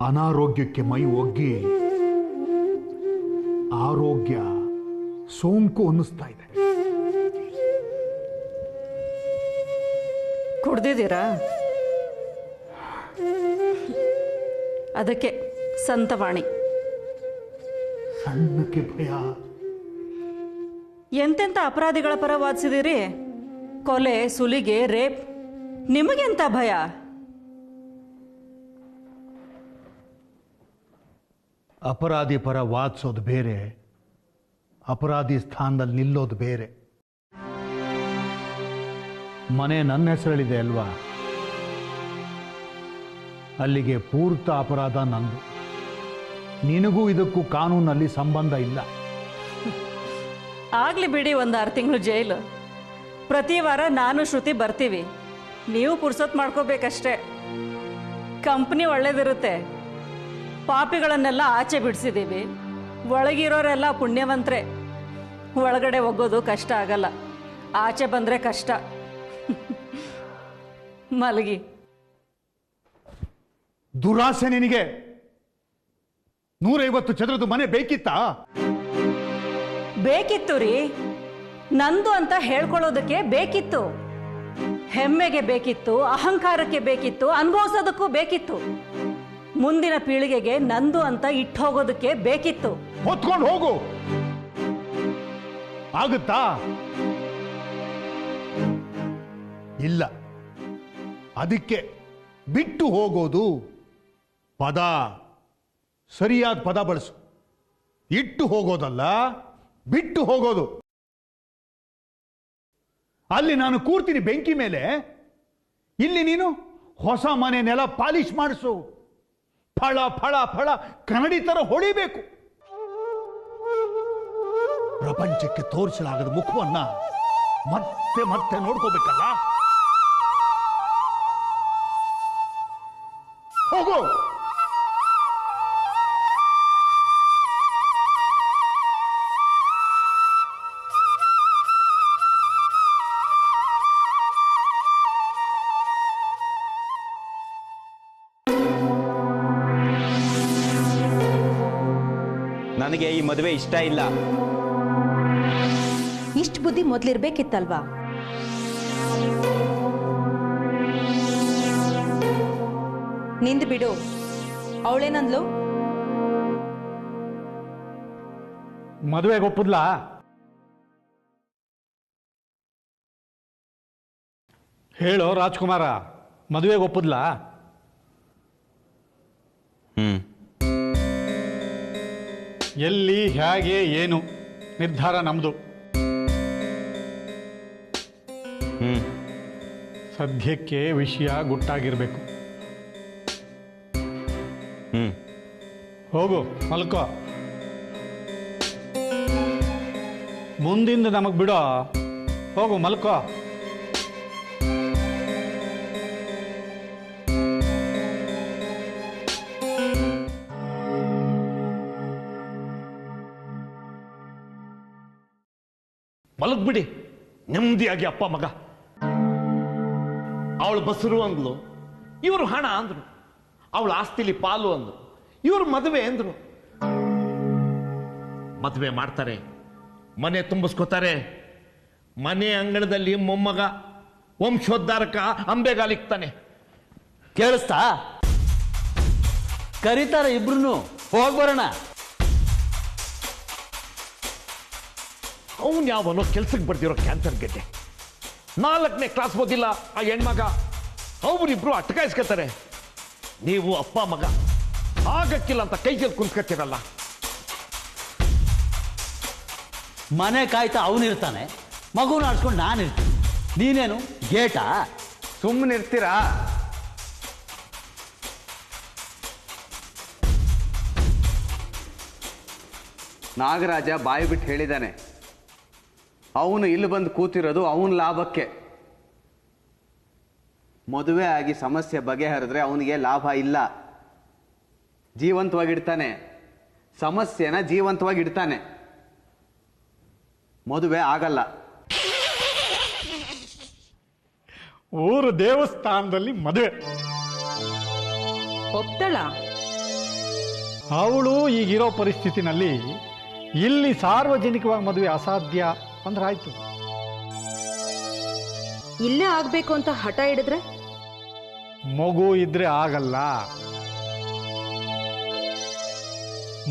ಅನಾರೋಗ್ಯಕ್ಕೆ ಮೈ ಒಗ್ಗಿ ಆರೋಗ್ಯ ಸೋಂಕು ಅನ್ನಿಸ್ತಾ ಇದೆ. ಕುಡ್ದಿದ್ದೀರಾ? ಅದಕ್ಕೆ ಸಂತವಾಣಿ. ಸಣ್ಣಕ್ಕೆ ಭಯ. ಎಂತೆಂಥ ಅಪರಾಧಿಗಳ ಪರ ವಾದಿಸಿದಿರಿ? ಕೊಲೆ, ಸುಲಿಗೆ, ರೇಪ್. ನಿಮಗೆಂತ ಭಯ? ಅಪರಾಧಿ ಪರ ವಾದಿಸೋದು ಬೇರೆ, ಅಪರಾಧಿ ಸ್ಥಾನದಲ್ಲಿ ನಿಲ್ಲೋದು ಬೇರೆ. ಮನೆ ನನ್ನ ಹೆಸರಲ್ಲಿದೆ ಅಲ್ವಾ, ಅಲ್ಲಿಗೆ ಪೂರ್ತ ಅಪರಾಧ ನಂದು. ನಿನಗೂ ಇದಕ್ಕೂ ಕಾನೂನಲ್ಲಿ ಸಂಬಂಧ ಇಲ್ಲ. ಆಗ್ಲಿ ಬಿಡಿ, ಒಂದು 6 ತಿಂಗಳು ಜೈಲು. ಪ್ರತಿ ವಾರ ನಾನು ಶ್ರುತಿ ಬರ್ತೀವಿ, ನೀವು ಪುರ್ಸೊತ್ ಮಾಡ್ಕೋಬೇಕಷ್ಟೇ. ಕಂಪ್ನಿ ಒಳ್ಳೇದಿರುತ್ತೆ. ಪಾಪಿಗಳನ್ನೆಲ್ಲ ಆಚೆ ಬಿಡಿಸಿದ್ದೀವಿ. ಒಳಗಿರೋರೆಲ್ಲ ಪುಣ್ಯವಂತರೆ. ಒಳಗಡೆ ಹೋಗೋದು ಕಷ್ಟ ಆಗಲ್ಲ, ಆಚೆ ಬಂದರೆ ಕಷ್ಟ. ಮಲಗಿ. ದುರಾಸೆ ನಿನಗೆ. 150 ಚದರದ ಮನೆ ಬೇಕಿತ್ತಾ? ಬೇಕಿತ್ತು ರೀ, ನಂದು ಅಂತ ಹೇಳ್ಕೊಳ್ಳೋದಕ್ಕೆ ಬೇಕಿತ್ತು. ಹೆಮ್ಮೆಗೆ ಬೇಕಿತ್ತು, ಅಹಂಕಾರಕ್ಕೆ ಬೇಕಿತ್ತು, ಅನುಭವಿಸೋದಕ್ಕೂ ಬೇಕಿತ್ತು. ಮುಂದಿನ ಪೀಳಿಗೆಗೆ ನಂದು ಅಂತ ಇಟ್ಟು ಹೋಗೋದಕ್ಕೆ ಬೇಕಿತ್ತು. ಹೊತ್ಕೊಂಡು ಹೋಗು. ಆಗುತ್ತಾ? ಇಲ್ಲ. ಅದಕ್ಕೆ ಬಿಟ್ಟು ಹೋಗೋದು. ಪದ ಸರಿಯಾದ ಪದ ಬಳಸು. ಇಟ್ಟು ಹೋಗೋದಲ್ಲ, ಬಿಟ್ಟು ಹೋಗೋದು. ಅಲ್ಲಿ ನಾನು ಕೂರ್ತೀನಿ ಬೆಂಕಿ ಮೇಲೆ, ಇಲ್ಲಿ ನೀನು ಹೊಸ ಮನೆ ನೆಲ ಪಾಲಿಶ್ ಮಾಡಿಸು. ಫಳ ಫಳ ಫಳ ಕನ್ನಡಿ ತರ ಹೊಡಿಬೇಕು. ಪ್ರಪಂಚಕ್ಕೆ ತೋರಿಸಲಾಗದ ಮುಖವನ್ನ ಮತ್ತೆ ಮತ್ತೆ ನೋಡ್ಕೋಬೇಕಲ್ಲ. ಹೋಗು. ನನಗೆ ಈ ಮದುವೆ ಇಷ್ಟ ಇಲ್ಲ. ಇಷ್ಟು ಬುದ್ಧಿ ಮೊದಲಿರ್ಬೇಕಿತ್ತಲ್ವಾ? ನಿಂದು ಬಿಡು. ಅವಳೇನಂದ್ಲು? ಮದುವೆಗೆ ಒಪ್ಪದ್ಲಾ? ಹೇಳೋ ರಾಜ್ಕುಮಾರ, ಮದುವೆಗೆ ಒಪ್ಪದ್ಲಾ? ಎಲ್ಲಿ, ಹೇಗೆ, ಏನು ನಿರ್ಧಾರ ನಮ್ದು. ಸದ್ಯಕ್ಕೆ ವಿಷಯ ಗುಟ್ಟಾಗಿರ್ಬೇಕು. ಹೋಗು, ಮಲ್ಕೋ. ಮುಂದಿಂದ ನಮಗ್ ಬಿಡೋ. ಹೋಗು, ಮಲ್ಕೋ. ಮಲಗ್ಬಿಡಿ ನೆಮ್ಮದಿಯಾಗಿ ಅಪ್ಪ ಮಗ. ಅವಳು ಬಸರು ಅಂದ್ಲು, ಇವರು ಹಣ ಅಂದ್ರು. ಅವಳ ಆಸ್ತಿಲಿ ಪಾಲು ಅಂದ್ರು, ಇವರು ಮದುವೆ ಅಂದ್ರು. ಮದುವೆ ಮಾಡ್ತಾರೆ, ಮನೆ ತುಂಬಿಸ್ಕೋತಾರೆ. ಮನೆ ಅಂಗಳದಲ್ಲಿ ಮೊಮ್ಮಗ ವಂಶೋದ್ಧಾರಕ ಅಂಬೆಗಾಲಿಕ್ತಾನೆ. ಕೇಳಿಸ್ತಾ? ಕರೀತಾರೆ ಇಬ್ರು, ಹೋಗ್ಬರೋಣ. ಅವನು ಯಾವನೋ ಕೆಲ್ಸಕ್ಕೆ ಬರ್ದಿರೋ ಕ್ಯಾನ್ಸರ್ ಗೆಡ್ಡೆ. 4ನೇ ಕ್ಲಾಸ್ ಓದಿಲ್ಲ ಆ ಹೆಣ್ಮಗ. ಅವರಿಬ್ರು ಅಟ್ಕಾಯಿಸ್ಕೊತಾರೆ. ನೀವು ಅಪ್ಪ ಮಗ ಆಗಕ್ಕಿಲ್ಲ ಅಂತ ಕೈಯಲ್ಲಿ ಕುಂತ್ಕೊತಿರಲ್ಲ. ಮನೆ ಕಾಯ್ತಾ ಅವನಿರ್ತಾನೆ, ಮಗುನ ಆಡ್ಸ್ಕೊಂಡು ನಾನಿರ್ತೀನಿ. ನೀನೇನು ಗೇಟಾ? ಸುಮ್ಮನಿರ್ತೀರಾ? ನಾಗರಾಜ ಬಾಯಿ ಬಿಟ್ಟು ಹೇಳಿದ್ದಾನೆ, ಅವನು ಇಲ್ಲಿ ಬಂದು ಕೂತಿರೋದು ಅವನ ಲಾಭಕ್ಕೆ. ಮದುವೆ ಆಗಿ ಸಮಸ್ಯೆ ಬಗೆಹರಿದ್ರೆ ಅವನಿಗೆ ಲಾಭ ಇಲ್ಲ. ಜೀವಂತವಾಗಿಡ್ತಾನೆ, ಸಮಸ್ಯೆನ ಜೀವಂತವಾಗಿಡ್ತಾನೆ. ಮದುವೆ ಆಗಲ್ಲ. ಊರು ದೇವಸ್ಥಾನದಲ್ಲಿ ಮದುವೆ. ಒಪ್ತಳ? ಅವಳು ಈಗಿರೋ ಪರಿಸ್ಥಿತಿನಲ್ಲಿ ಇಲ್ಲಿ ಸಾರ್ವಜನಿಕವಾಗಿ ಮದುವೆ ಅಸಾಧ್ಯ ಅಂದ್ರೆ ಆಯ್ತು. ಇಲ್ಲೇ ಆಗ್ಬೇಕು ಅಂತ ಹಠ ಹಿಡಿದ್ರೆ ಮಗು ಇದ್ರೆ ಆಗಲ್ಲ.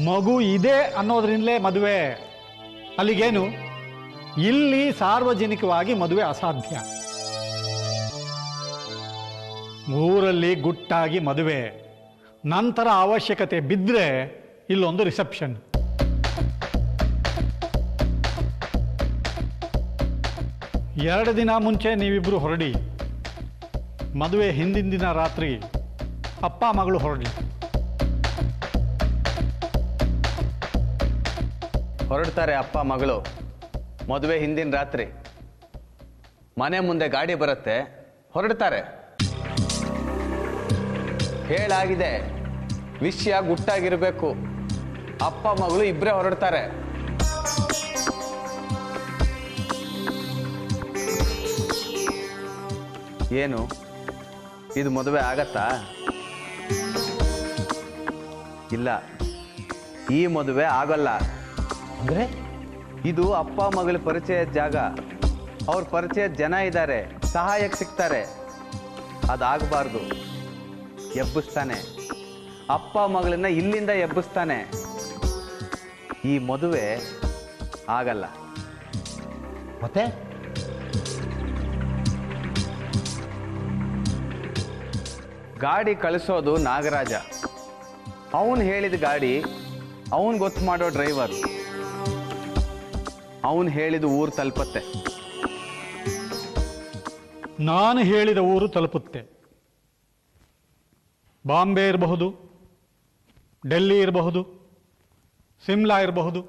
ಮಗು ಇದೆ ಅನ್ನೋದ್ರಿಂದಲೇ ಮದುವೆ. ಅಲ್ಲಿಗೇನು, ಇಲ್ಲಿ ಸಾರ್ವಜನಿಕವಾಗಿ ಮದುವೆ ಅಸಾಧ್ಯ. ಊರಲ್ಲಿ ಗುಟ್ಟಾಗಿ ಮದುವೆ, ನಂತರ ಅವಶ್ಯಕತೆ ಬಿದ್ದರೆ ಇಲ್ಲೊಂದು ರಿಸೆಪ್ಷನ್. ಎರಡು ದಿನ ಮುಂಚೆ ನೀವಿಬ್ಬರು ಹೊರಡಿ. ಮದುವೆ ಹಿಂದಿನ ದಿನ ರಾತ್ರಿ ಅಪ್ಪ ಮಗಳು ಹೊರಡಿ. ಹೊರಡ್ತಾರೆ ಅಪ್ಪ ಮಗಳು. ಮದುವೆ ಹಿಂದಿನ ರಾತ್ರಿ ಮನೆ ಮುಂದೆ ಗಾಡಿ ಬರುತ್ತೆ, ಹೊರಡ್ತಾರೆ. ಹೇಳಾಗಿದೆ, ವಿಷಯ ಗುಟ್ಟಾಗಿರ್ಬೇಕು. ಅಪ್ಪ ಮಗಳು ಇಬ್ಬರೇ ಹೊರಡ್ತಾರೆ. ಏನು ಇದು ಮದುವೆ ಆಗತ್ತಾ? ಇಲ್ಲ, ಈ ಮದುವೆ ಆಗಲ್ಲ. ಅಂದ್ರೆ ಇದು ಅಪ್ಪ ಮಗಳ ಪರಿಚಯದ ಜಾಗ. ಅವ್ರ ಪರಿಚಯದ ಜನ ಇದ್ದಾರೆ, ಸಹಾಯಕ್ಕೆ ಸಿಗ್ತಾರೆ. ಅದಾಗಬಾರ್ದು. ಎಬ್ಬಿಸ್ತಾನೆ, ಅಪ್ಪ ಮಗಳನ್ನ ಇಲ್ಲಿಂದ ಎಬ್ಬಿಸ್ತಾನೆ. ಈ ಮದುವೆ ಆಗಲ್ಲ. ಮತ್ತೆ ಗಾಡಿ ಕಳಿಸೋದು ನಾಗರಾಜ. ಅವನು ಹೇಳಿದ ಗಾಡಿ ಅವನು ಗೊತ್ತು ಮಾಡೋ ಡ್ರೈವರ್. ಅವನು ಹೇಳಿದ ಊರು ತಲುಪತ್ತೆ. ನಾನು ಹೇಳಿದ ಊರು ತಲುಪುತ್ತೆ. ಬಾಂಬೆ ಇರಬಹುದು, ಡೆಲ್ಲಿ ಇರಬಹುದು, ಸಿಮ್ಲಾ ಇರಬಹುದು.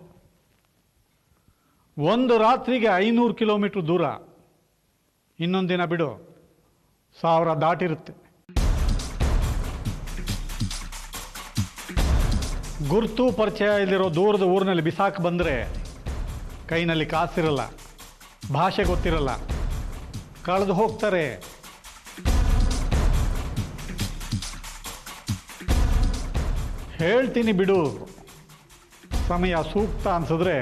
ಒಂದು ರಾತ್ರಿಗೆ 500 ಕಿಲೋಮೀಟರ್ ದೂರ. ಇನ್ನೊಂದು ದಿನ ಬಿಡು, 1000 ದಾಟಿರುತ್ತೆ. ಗುರ್ತು ಪರಿಚಯ ಇಲ್ಲಿರೋ ದೂರದ ಊರಿನಲ್ಲಿ ಬಿಸಾಕ್ ಬಂದರೆ ಕೈನಲ್ಲಿ ಕಾಸಿರಲ್ಲ, ಭಾಷೆ ಗೊತ್ತಿರಲ್ಲ, ಕಳೆದು ಹೋಗ್ತಾರೆ. ಹೇಳ್ತೀನಿ ಬಿಡು, ಸಮಯ ಸೂಕ್ತ ಅನ್ಸಿದ್ರೆ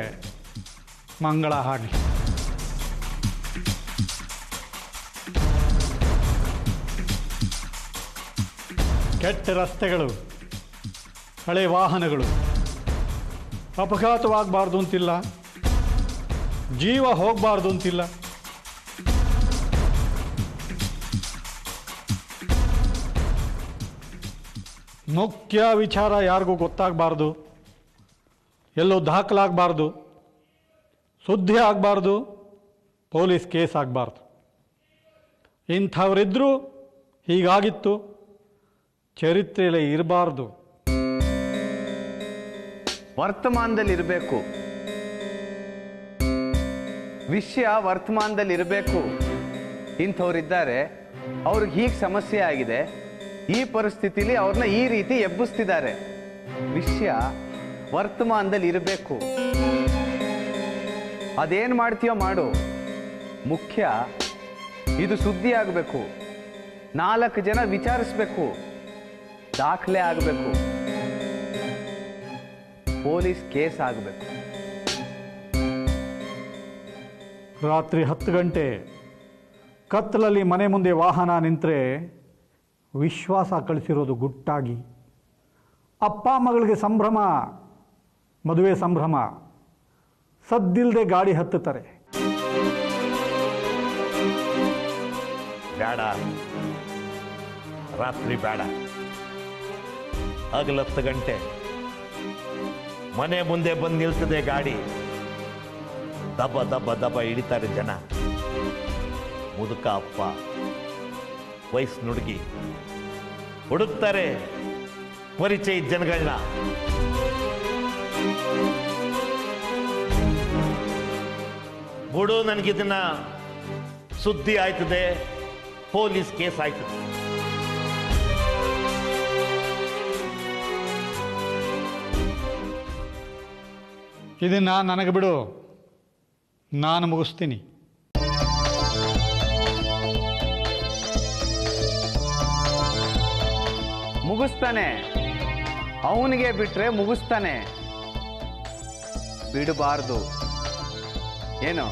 ಮಂಗಳ ಹಾಗೆ. ಕೆಟ್ಟ ರಸ್ತೆಗಳು, ಹಳೆ ವಾಹನಗಳು. ಅಪಘಾತವಾಗಬಾರ್ದು ಅಂತಿಲ್ಲ, ಜೀವ ಹೋಗಬಾರ್ದು ಅಂತಿಲ್ಲ. ಮುಖ್ಯ ವಿಚಾರ ಯಾರಿಗೂ ಗೊತ್ತಾಗಬಾರ್ದು, ಎಲ್ಲೋ ದಾಖಲಾಗಬಾರ್ದು, ಸುದ್ದಿ ಆಗಬಾರ್ದು, ಪೊಲೀಸ್ ಕೇಸ್ ಆಗಬಾರ್ದು. ಇಂಥವರಿದ್ದರೂ ಹೀಗಾಗಿತ್ತು, ಚರಿತ್ರೆಯಲ್ಲಿ ಇರಬಾರ್ದು. ವರ್ತಮಾನದಲ್ಲಿ ಇರಬೇಕು. ವಿಷಯ ವರ್ತಮಾನದಲ್ಲಿ ಇರಬೇಕು. ಇಂಥವ್ರಿದ್ದಾರೆ, ಅವ್ರಿಗೆ ಹೀಗೆ ಸಮಸ್ಯೆ ಆಗಿದೆ, ಈ ಪರಿಸ್ಥಿತಿಲಿ ಅವ್ರನ್ನ ಈ ರೀತಿ ಎಬ್ಬಿಸ್ತಿದ್ದಾರೆ. ವಿಷಯ ವರ್ತಮಾನದಲ್ಲಿ ಇರಬೇಕು. ಅದೇನು ಮಾಡ್ತೀಯೋ ಮಾಡು, ಮುಖ್ಯ ಇದು ಸುದ್ದಿ ಆಗಬೇಕು. 4 ಜನ ವಿಚಾರಿಸ್ಬೇಕು, ದಾಖಲೆ ಆಗಬೇಕು, ಪೊಲೀಸ್ ಕೇಸ್ ಆಗಬೇಕು. ರಾತ್ರಿ 10 ಗಂಟೆ ಕತ್ತಲಲ್ಲಿ ಮನೆ ಮುಂದೆ ವಾಹನ ನಿಂತರೆ ವಿಶ್ವಾಸ ಕಳಿಸಿರೋದು ಗುಟ್ಟಾಗಿ. ಅಪ್ಪ ಮಗಳಿಗೆ ಸಂಭ್ರಮ, ಮದುವೆ ಸಂಭ್ರಮ. ಸದ್ದಿಲ್ಲದೆ ಗಾಡಿ ಹತ್ತುತ್ತಾರೆ. ಬೇಡ, ರಾತ್ರಿ ಬೇಡ. ಹಗಲು 10 ಗಂಟೆ ಮನೆ ಮುಂದೆ ಬಂದು ನಿಲ್ತದೆ ಗಾಡಿ. ದಬ ದಬ ದಬ ಹಿಡಿತಾರೆ ಜನ. ಮುದುಕ ಅಪ್ಪ, ವಯಸ್ಸು ನುಡುಗಿ ಹುಡುಕ್ತಾರೆ ಪರಿಚಯ ಜನಗಳನ್ನ. ಬಿಡು, ನನಗಿದನ್ನ ಸುದ್ದಿ ಆಯ್ತದೆ, ಪೊಲೀಸ್ ಕೇಸ್ ಆಯ್ತದೆ. ಇದನ್ನ ನನಗೆ ಬಿಡು, ನಾನು ಮುಗಿಸ್ತೀನಿ. ಮುಗಿಸ್ತಾನೆ. ಅವನಿಗೆ ಬಿಟ್ರೆ ಮುಗಿಸ್ತಾನೆ, ಬಿಡಬಾರ್ದು. ಏನು?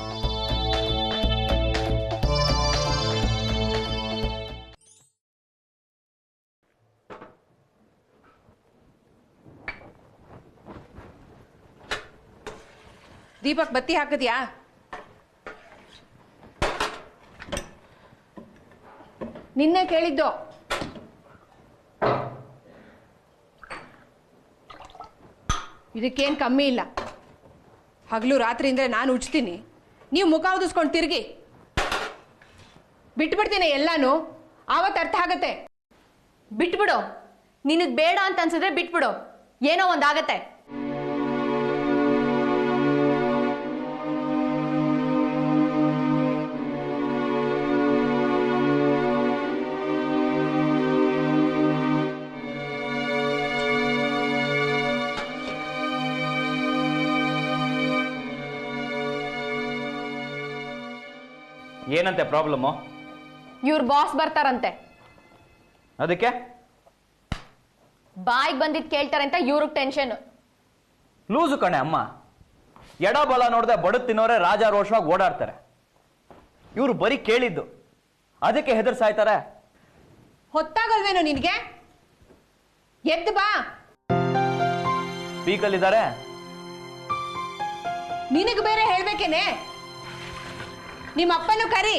ದೀಪಕ್ ಬತ್ತಿ ಹಾಕಿದ್ಯಾ? ನಿನ್ನೆ ಕೇಳಿದ್ದು. ಇದಕ್ಕೇನು ಕಮ್ಮಿ ಇಲ್ಲ. ಹಗಲು ರಾತ್ರಿ ಅಂದರೆ ನಾನು ಉಜ್ತೀನಿ, ನೀವು ಮುಖ ಉದಿಸ್ಕೊಂಡು ತಿರುಗಿ. ಬಿಟ್ಬಿಡ್ತೀನಿ ಎಲ್ಲಾನು, ಆವತ್ತು ಅರ್ಥ ಆಗತ್ತೆ. ಬಿಟ್ಬಿಡು. ನಿನಗೆ ಬೇಡ ಅಂತ ಅನ್ಸಿದ್ರೆ ಬಿಟ್ಬಿಡು, ಏನೋ ಒಂದಾಗತ್ತೆ. ಏನಂತೆ ಪ್ರಾಬ್ಲಮ್ಮು? ಇವ್ರ ಬಾಸ್ ಬರ್ತಾರಂತೆ, ಅದಕ್ಕೆ ಬಾಯಿಗೆ ಬಂದಿದ್ದು ಕೇಳ್ತಾರೆ ಅಂತ ಇವ್ರಿಗೆ ಟೆನ್ಷನ್. ಲೂಸು ಕಣೆ ಅಮ್ಮ. ಎಡ ಬಲ ನೋಡದೆ ಬಡದ್ ತಿನ್ನೋರೆ ರಾಜಾರೋಷವಾಗಿ ಓಡಾಡ್ತಾರೆ. ಇವರು ಬರೀ ಕೇಳಿದ್ದು, ಅದಕ್ಕೆ ಹೆದರ್ ಸಾಯ್ತಾರೆ. ಹೊತ್ತಾಗಲ್ವೇನೋ ನಿನಗೆ? ಎದ್ದು ಬಾ. ಪೀಕಲ್ಲಿದ್ದಾರೆ. ನಿನಗೆ ಬೇರೆ ಹೇಳ್ಬೇಕೇನೆ? ನಿಮ್ಮ ಅಪ್ಪನೂ ಕರಿ.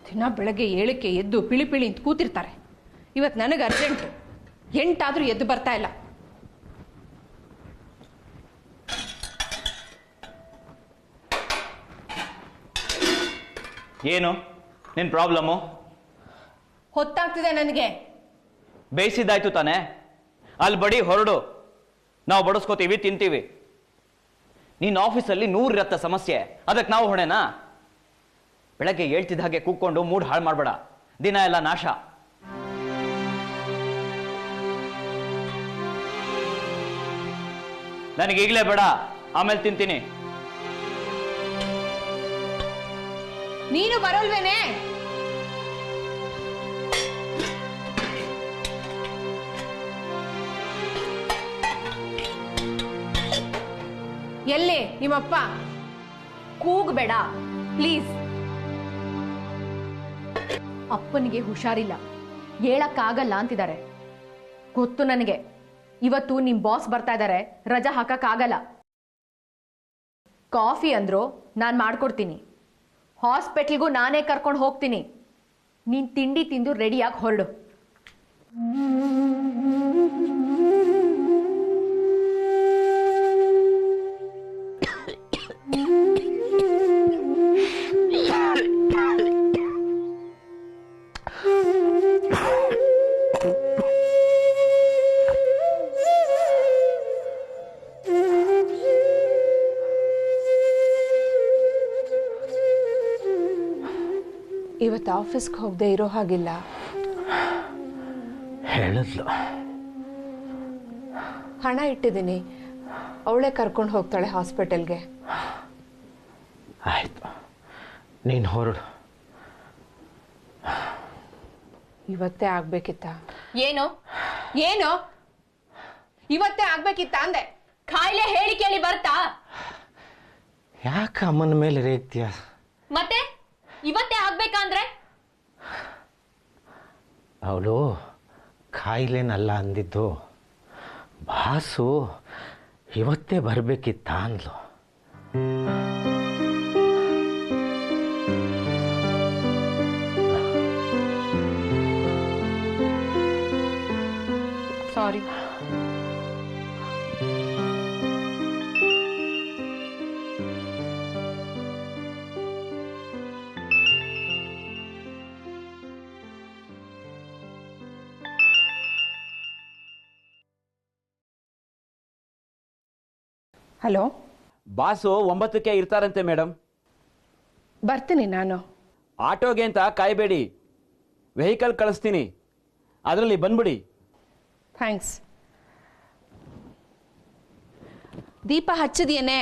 ದಿನ ಬೆಳಗ್ಗೆ 7ಕ್ಕೆ ಎದ್ದು ಪಿಳಿ ಅಂತ ಕೂತಿರ್ತಾರೆ. ಇವತ್ತು ನನಗೆ ಅರ್ಜೆಂಟು, 8 ಆದ್ರೂ ಎದ್ದು ಬರ್ತಾ ಇಲ್ಲ. ಏನು ನಿನ್ ಪ್ರಾಬ್ಲಮ್ಮು? ಹೊತ್ತಾಗ್ತಿದೆ ನನಗೆ. ಬೇಯಿಸಿದ್ದಾಯ್ತು ತಾನೆ, ಅಲ್ಲಿ ಬಡಿ ಹೊರಡು. ನಾವು ಬಡಿಸ್ಕೋತೀವಿ, ತಿಂತೀವಿ. ನೀನ್ ಆಫೀಸಲ್ಲಿ 100 ಇರತ್ತ ಸಮಸ್ಯೆ, ಅದಕ್ಕೆ ನಾವು ಹೊಣೆನಾ? ಬೆಳಗ್ಗೆ ಹೇಳ್ತಿದ್ದ ಹಾಗೆ ಕೂತ್ಕೊಂಡು ಮೂಡ್ ಹಾಳು ಮಾಡ್ಬೇಡ, ದಿನ ಎಲ್ಲ ನಾಶ. ನನಗೆ ಈಗಲೇ ಬೇಡ, ಆಮೇಲೆ ತಿಂತೀನಿ. ನೀನು ಬರೋಲ್ವೇನೆ? ಎಲ್ಲಿ ನಿಮ್ಮಪ್ಪ? ಕೂಗ್ಬೇಡ ಪ್ಲೀಸ್. ಅಪ್ಪನಿಗೆ ಹುಷಾರಿಲ್ಲ, ಹೇಳಕ್ಕಾಗಲ್ಲ ಅಂತಿದ್ದಾರೆ. ಗೊತ್ತು ನನಗೆ. ಇವತ್ತು ನಿಮ್ ಬಾಸ್ ಬರ್ತಾ ಇದ್ದಾರೆ, ರಜಾ ಹಾಕಕ್ಕಾಗಲ್ಲ. ಕಾಫಿ ಅಂದ್ರು ನಾನು ಮಾಡ್ಕೊಡ್ತೀನಿ, ಹಾಸ್ಪಿಟ್ಲ್ಗೂ ನಾನೇ ಕರ್ಕೊಂಡು ಹೋಗ್ತೀನಿ. ನೀನ್ ತಿಂಡಿ ತಿಂದು ರೆಡಿಯಾಗಿ ಹೊರಡು. ಇವತ್ತು ಆಫೀಸ್ಗೆ ಹೋಗದೆ ಇರೋ ಹಾಗಿಲ್ಲ. ಹೇಳಿದ್ಲು. ಹಣ ಇಟ್ಟಿದ್ದೀನಿ, ಅವಳೇ ಕರ್ಕೊಂಡು ಹೋಗ್ತಾಳೆ ಹಾಸ್ಪಿಟಲ್ಗೆ. ಆಯ್ತು, ನೀನು ಹೊರಡು. ಇವತ್ತೇ ಆಗ್ಬೇಕಿತ್ತ? ಏನು ಏನು ಇವತ್ತೇ ಆಗ್ಬೇಕಿತ್ತ ಅಂದೆ. ಕಾಯಿಲೆ ಹೇಳಿ ಕೇಳಿ ಬರ್ತಾ? ಯಾಕೆ ಅಮ್ಮನ ಮೇಲೆ ರೇಗ್ತೀಯ? ಮತ್ತೆ ಇವತ್ತೇ ಆಗ್ಬೇಕಂದ್ರೆ? ಅವಳು ಕಾಯಿಲೆನಲ್ಲ ಅಂದಿದ್ದು, ಬಾಸು ಇವತ್ತೇ ಬರಬೇಕಿತ್ತ ಅಂದ್ಲು. ಸಾರಿ. ಹಲೋ, ಬಾಸು 9ಕ್ಕೆ ಇರ್ತಾರಂತೆ ಮೇಡಮ್. ಬರ್ತೀನಿ ನಾನು. ಆಟೋಗೆ ಅಂತ ಕಾಯಬೇಡಿ, ವೆಹಿಕಲ್ ಕಳಿಸ್ತೀನಿ, ಅದರಲ್ಲಿ ಬಂದ್ಬಿಡಿ. ಥ್ಯಾಂಕ್ಸ್. ದೀಪ ಹಚ್ಚಿದ್ಯೇನೆ?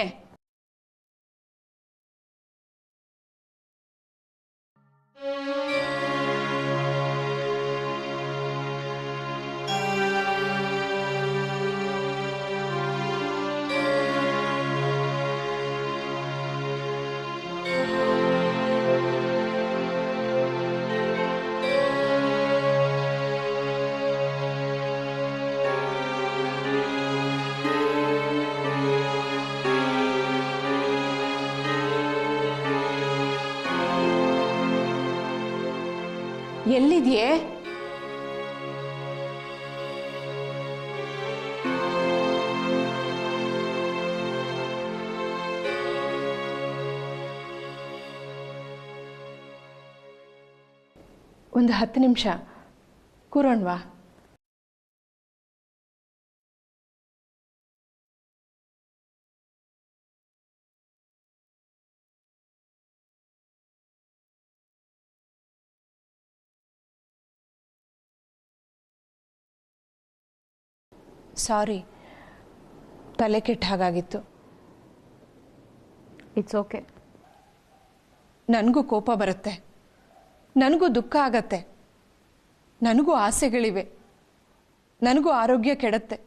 ಎಲ್ಲಿದ್ಯೆ? ಒಂದು 10 ನಿಮಿಷ ಕೂರೋಣ್ವಾ? ಸಾರಿ, ತಲೆ ಕೆಟ್ಟ ಹಾಗಾಗಿತ್ತು. It's okay. ನನಗೂ ಕೋಪ ಬರುತ್ತೆ, ನನಗೂ ದುಃಖ ಆಗತ್ತೆ, ನನಗೂ ಆಸೆಗಳಿವೆ, ನನಗೂ ಆರೋಗ್ಯ ಕೆಡತ್ತೆ,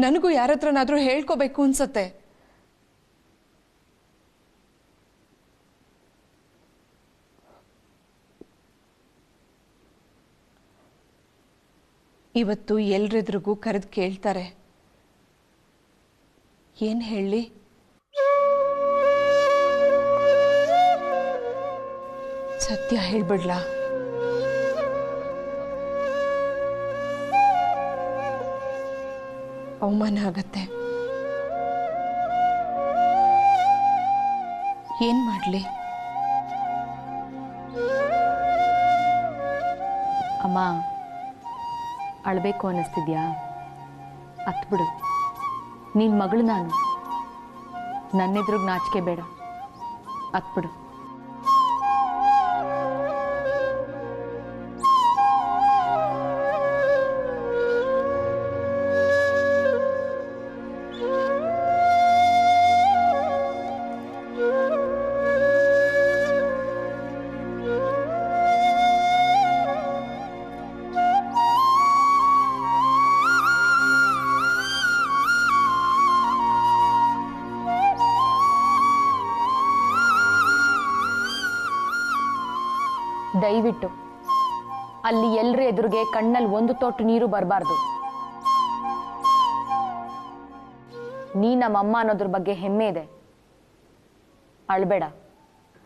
ನನಗೂ ಯಾರ ಹತ್ರನಾದ್ರೂ ಹೇಳ್ಕೋಬೇಕು ಅನ್ಸತ್ತೆ. ಇವತ್ತು ಎಲ್ರೆದ್ರಿಗೂ ಕರೆದು ಕೇಳ್ತಾರೆ. ಏನ್ ಹೇಳಿ? ಸತ್ಯ ಹೇಳ್ಬಿಡ್ಲಾ? ಅವಮಾನ ಆಗತ್ತೆ. ಏನ್ ಮಾಡ್ಲಿ? ಅಮ್ಮ, ಅಳಬೇಕು ಅನ್ನಿಸ್ತಿದ್ಯಾ? ಅತ್ಬಿಡು. ನಿನ್ನ ಮಗಳು ನಾನು. ನನ್ನೆದ್ರಿಗೆ ನಾಚಿಕೆ ಬೇಡ. ಅತ್ಬಿಡು. ದಯವಿಟ್ಟು ಅಲ್ಲಿ ಎಲ್ಲರ ಎದುರಿಗೆ ಕಣ್ಣಲ್ಲಿ ಒಂದು ತೊಟ್ಟು ನೀರು ಬರಬಾರ್ದು. ನೀ ನಮ್ಮಮ್ಮ ಅನ್ನೋದ್ರ ಬಗ್ಗೆ ಹೆಮ್ಮೆ ಇದೆ. ಅಳ್ಬೇಡ,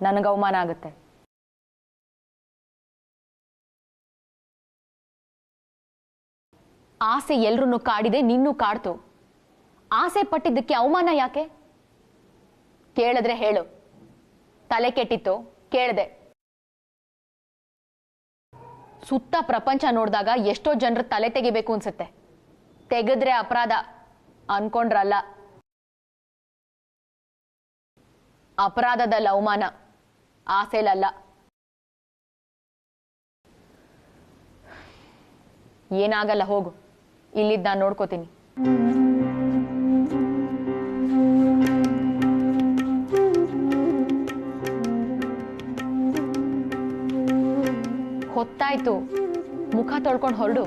ನನಗೆ ಅವಮಾನ ಆಗುತ್ತೆ. ಆಸೆ ಎಲ್ರೂ ಕಾಡಿದೆ, ನಿನ್ನೂ ಕಾಡ್ತು. ಆಸೆ ಪಟ್ಟಿದ್ದಕ್ಕೆ ಅವಮಾನ ಯಾಕೆ? ಕೇಳಿದ್ರೆ ಹೇಳು. ತಲೆ ಕೆಟ್ಟಿತ್ತು, ಕೇಳಿದೆ. ಸುತ್ತ ಪ್ರಪಂಚ ನೋಡಿದಾಗ ಎಷ್ಟೋ ಜನರ ತಲೆ ತೆಗಿಬೇಕು ಅನ್ಸುತ್ತೆ. ತೆಗೆದ್ರೆ ಅಪರಾಧ ಅನ್ಕೊಂಡ್ರಲ್ಲ. ಅಪರಾಧದಲ್ಲಿ ಅವಮಾನ, ಆಸೆಲಲ್ಲ. ಏನಾಗಲ್ಲ, ಹೋಗು. ಇಲ್ಲಿದ್ದು ನಾನು ನೋಡ್ಕೋತೀನಿ. ಹೊತ್ತಾಯ್ತು, ಮುಖ ತೊಳ್ಕೊಂಡು ಹೊರಡು.